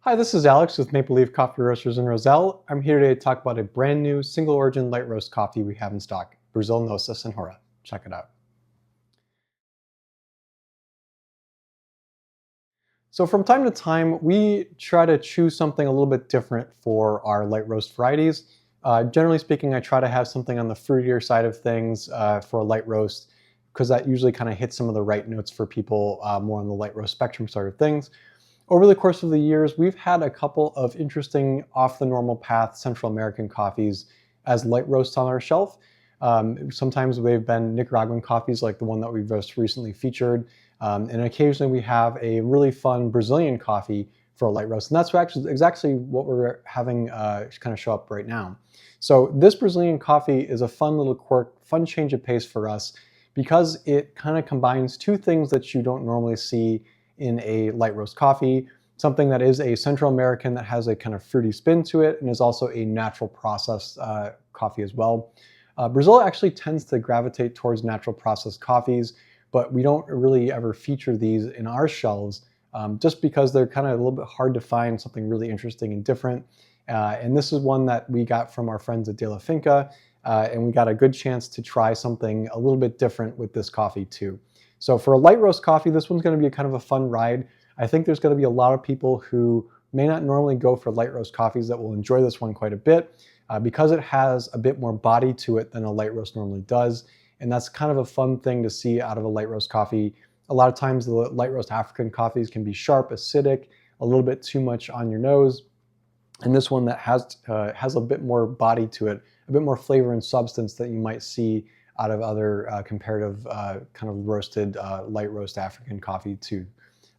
Hi, this is Alex with Maple Leaf Coffee Roasters in Roselle. I'm here today to talk about a brand new single origin light roast coffee we have in stock, Brazil Nossa Senhora. Check it out. So from time to time, we try to choose something a little bit different for our light roast varieties. Generally speaking, I try to have something on the fruitier side of things for a light roast because that usually kind of hits some of the right notes for people more on the light roast spectrum sort of things. Over the course of the years, we've had a couple of interesting off the normal path Central American coffees as light roasts on our shelf. Sometimes they've been Nicaraguan coffees like the one that we've just recently featured. And occasionally we have a really fun Brazilian coffee for a light roast. And that's exactly what we're having kind of show up right now. So this Brazilian coffee is a fun little quirk, fun change of pace for us because it kind of combines two things that you don't normally see in a light roast coffee, something that is a Central American that has a kind of fruity spin to it and is also a natural processed coffee as well. Brazil actually tends to gravitate towards natural processed coffees, but we don't really ever feature these in our shelves just because they're kind of a little bit hard to find something really interesting and different. And this is one that we got from our friends at De La Finca, and we got a good chance to try something a little bit different with this coffee too. So for a light roast coffee, this one's going to be kind of a fun ride. I think there's going to be a lot of people who may not normally go for light roast coffees that will enjoy this one quite a bit because it has a bit more body to it than a light roast normally does. And that's kind of a fun thing to see out of a light roast coffee. A lot of times the light roast African coffees can be sharp, acidic, a little bit too much on your nose. And this one that has a bit more body to it, a bit more flavor and substance that you might see out of other comparative kind of roasted light roast African coffee too.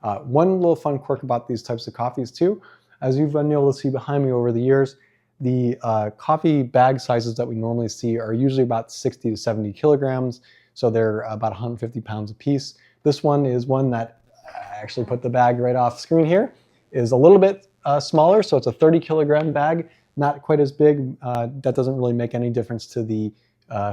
One little fun quirk about these types of coffees too, as you've been able to see behind me over the years, the coffee bag sizes that we normally see are usually about 60 to 70 kilograms, so they're about 150 pounds a piece. This one is one that I actually put the bag right off screen here, is a little bit smaller, so it's a 30 kilogram bag, not quite as big. That doesn't really make any difference to the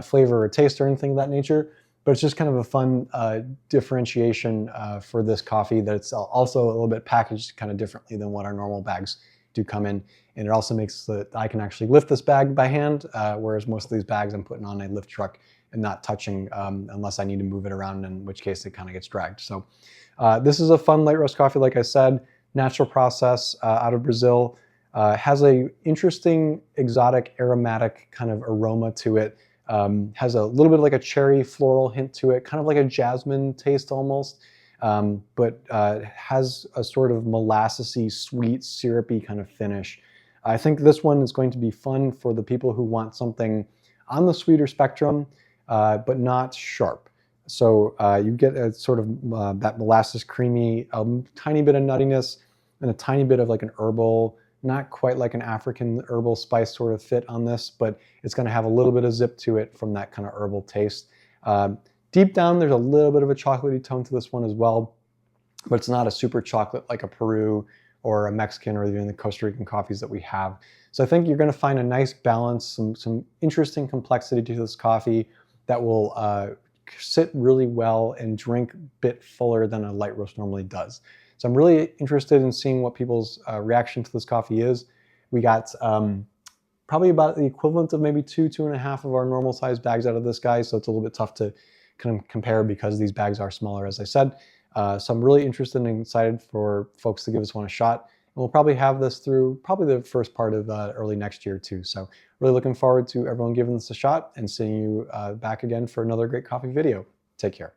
flavor or taste or anything of that nature, but it's just kind of a fun differentiation for this coffee that it's also a little bit packaged kind of differently than what our normal bags do come in. And it also makes that I can actually lift this bag by hand, whereas most of these bags I'm putting on a lift truck and not touching unless I need to move it around, in which case it kind of gets dragged. So this is a fun light roast coffee, like I said, natural process out of Brazil. Has a interesting exotic aromatic kind of aroma to it. Has a little bit like a cherry floral hint to it, kind of like a jasmine taste almost, but has a sort of molassesy, sweet, syrupy kind of finish. I think this one is going to be fun for the people who want something on the sweeter spectrum, but not sharp. So you get a sort of that molasses creamy, tiny bit of nuttiness, and a tiny bit of like an herbal, not quite like an African herbal spice sort of fit on this, but it's going to have a little bit of zip to it from that kind of herbal taste. Deep down, there's a little bit of a chocolatey tone to this one as well, but it's not a super chocolate like a Peru or a Mexican or even the Costa Rican coffees that we have. So I think you're going to find a nice balance, some interesting complexity to this coffee that will sit really well and drink a bit fuller than a light roast normally does. So I'm really interested in seeing what people's reaction to this coffee is. We got probably about the equivalent of maybe 2.5 of our normal size bags out of this guy. So it's a little bit tough to kind of compare because these bags are smaller, as I said. So I'm really interested and excited for folks to give this one a shot. And we'll probably have this through probably the first part of early next year too. So really looking forward to everyone giving this a shot and seeing you back again for another great coffee video. Take care.